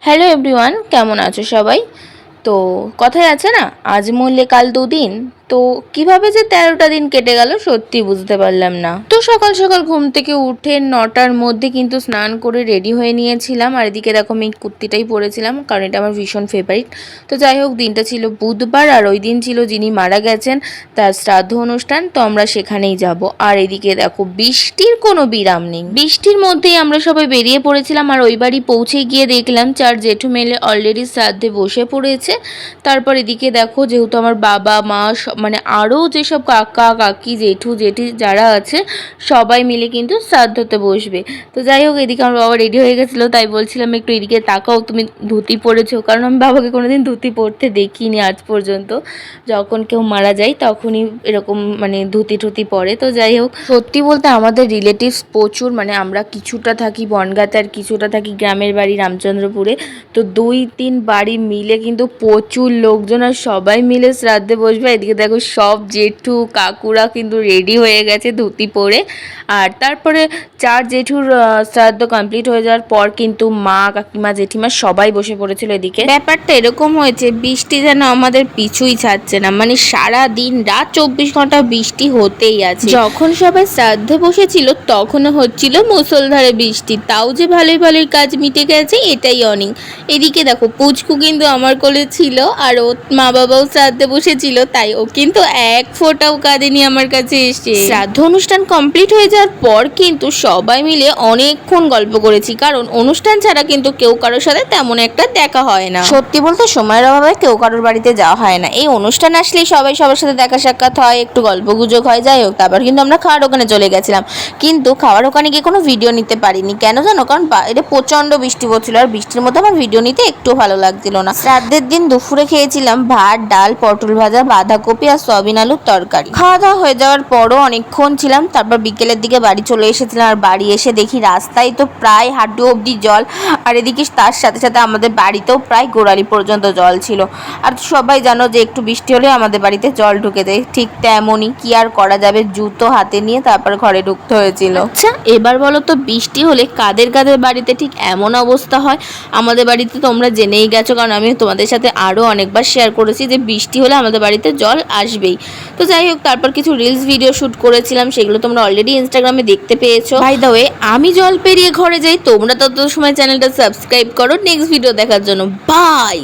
Hello everyone, কেমন আছো সবাই? তো কথায় আছে না, আজ মরলে কাল দুদিন। তো কিভাবে যে 13টা দিন কেটে গেল সত্যি বুঝতে পারলাম না। তো সকাল সকাল ঘুম থেকে উঠে 9টার মধ্যে কিন্তু স্নান করে রেডি হয়ে নিয়েছিলাম। আর এদিকে দেখো আমি এই কুর্তিটাই পরেছিলাম, কারণ এটা আমার ভীষণ ফেভারিট। তো যাই হোক, দিনটা ছিল বুধবার, আর ওই দিন ছিল যিনি মারা গেছেন তার শ্রাদ্ধ অনুষ্ঠান। তো আমরা সেখানেই যাব। আর এদিকে দেখো বৃষ্টির কোনো বিরাম নেই, বৃষ্টির মধ্যেই আমরা সবাই বেরিয়ে পড়েছিলাম। আর ওই বাড়ি পৌঁছে গিয়ে দেখলাম 4 জেঠু মেলে অলরেডি শ্রাদ্ধে বসে পড়েছে। তারপর এদিকে দেখো, যেহেতু আমার বাবা মা মানে আরও যেসব কাকা কাকি জেঠু জেঠি যারা আছে সবাই মিলে কিন্তু শ্রাদ্ধতে বসবে। তো যাই হোক, এদিকে আমার বাবা রেডি হয়ে গেছিলো, তাই বলছিলাম একটু এদিকে তাকাও, তুমি ধুতি পরেছো। কারণ আমি বাবাকে কোনোদিন ধুতি পরতে দেখিনি আজ পর্যন্ত। যখন কেউ মারা যায় তখনই এরকম মানে ধুতি টুতি পরে। তো যাই হোক, সত্যি বলতে আমাদের রিলেটিভস প্রচুর, মানে আমরা কিছুটা থাকি বনগাঁতে আর কিছুটা থাকি গ্রামের বাড়ি রামচন্দ্রপুরে। তো 2-3 বাড়ি মিলে কিন্তু প্রচুর লোকজন, আর সবাই মিলে শ্রাদ্ধে বসবে। এদিকে দেখো সব জেঠু কাকুরা কিন্তু রেডি হয়ে গেছে ধুতি পরে। আর তারপরে 4 জেঠুর শ্রাদ্ধ কমপ্লিট হয়ে যাওয়ার পর কিন্তু মা কাকিমা জেঠিমা সবাই বসে পড়েছিল এদিকে। ব্যাপারটা এরকম হয়েছে, বৃষ্টি যেন আমাদের পিছুই ছাড়ছে না, মানে সারা দিন রাত 24 ঘন্টা বৃষ্টি হতেই আছে। যখন সবাই শ্রাদ্ধে বসেছিল তখনও হচ্ছিল মুষলধারে বৃষ্টি, তাও যে ভালোই ভালোই কাজ মিটে গেছে এটাই অনেক। এদিকে দেখো পুচকু কিন্তু আমার কোলে ছিল, আর ও মা বাবাও শ্রাদ্ধে বসেছিল, তাই ও কিন্তু এক ফোঁটাও কাঁদেনি আমার কাছে এসে। শ্রাদ্ধ অনুষ্ঠান কমপ্লিট হয়ে যাওয়ার পর কিন্তু সবাই মিলে অনেকক্ষণ গল্প করেছি, কারণ অনুষ্ঠান ছাড়া কিন্তু কেউ কারোর সাথে তেমন একটা দেখা হয় না। সত্যি বলতে সময়ের অভাবে কেউ কারোর বাড়িতে যাওয়া হয় না। এই অনুষ্ঠান আসলেই সবাই সবার সাথে দেখা সাক্ষাৎ হয়, একটু গল্প গুজব হয়। যাই হোক, তারপর কিন্তু আমরা খাওয়ার ওখানে চলে গেছিলাম, কিন্তু খাওয়ার ওখানে গিয়ে কোনো ভিডিও নিতে পারিনি। কেন জানো? কারণ বাইরে প্রচন্ড বৃষ্টি পড়ছিল, আর বৃষ্টির মধ্যে আমার ভিডিও নিতে একটু ভালো লাগছিল না। শ্রাদ্ধের দিন দুপুরে খেয়েছিলাম ভাত, ডাল, পটল ভাজা, বাঁধাকপি আর সয়াবিন আলুর তরকারি। খাওয়া দাওয়া হয়ে যাওয়ার পরও অনেকক্ষণ ছিলাম, তারপর বিকেলের দিকে বাড়ি চলে এসেছিলাম। আর বাড়ি এসে দেখি রাস্তায় তো প্রায় হাঁটু অবধি জল, আর এদিকে তার সাথে সাথে আমাদের বাড়িতেও প্রায় গোড়ালি পর্যন্ত জল ছিল। আর সবাই জানো যে একটু বৃষ্টি হলে আমাদের বাড়িতে জল ঢুকে যায়, ঠিক তেমনই। কি আর করা যাবে, জুতো হাতে নিয়ে তারপর ঘরে ঢুকতে হয়েছিল। আচ্ছা এবার বলো তো, বৃষ্টি হলে কাদের কাদের বাড়িতে ঠিক এমন অবস্থা হয়? আমাদের বাড়িতে তোমরা জেনেই গেছো, কারণ আমি তোমাদের সাথে আরও অনেকবার শেয়ার করেছি যে বৃষ্টি হলে আমাদের বাড়িতে জল আসবেই। তো যাই হোক, তারপর কিছু রিলস ভিডিও শ্যুট করেছিলাম, সেগুলো তোমরা অলরেডি ইনস্টাগ্রামে দেখতে পেয়েছো। বাই দ্য ওয়ে, আমি জল পেরিয়ে ঘরে যাই, তোমরা তত সময় চ্যানেলটা সাবস্ক্রাইব করো নেক্সট ভিডিও দেখার জন্য। বাই।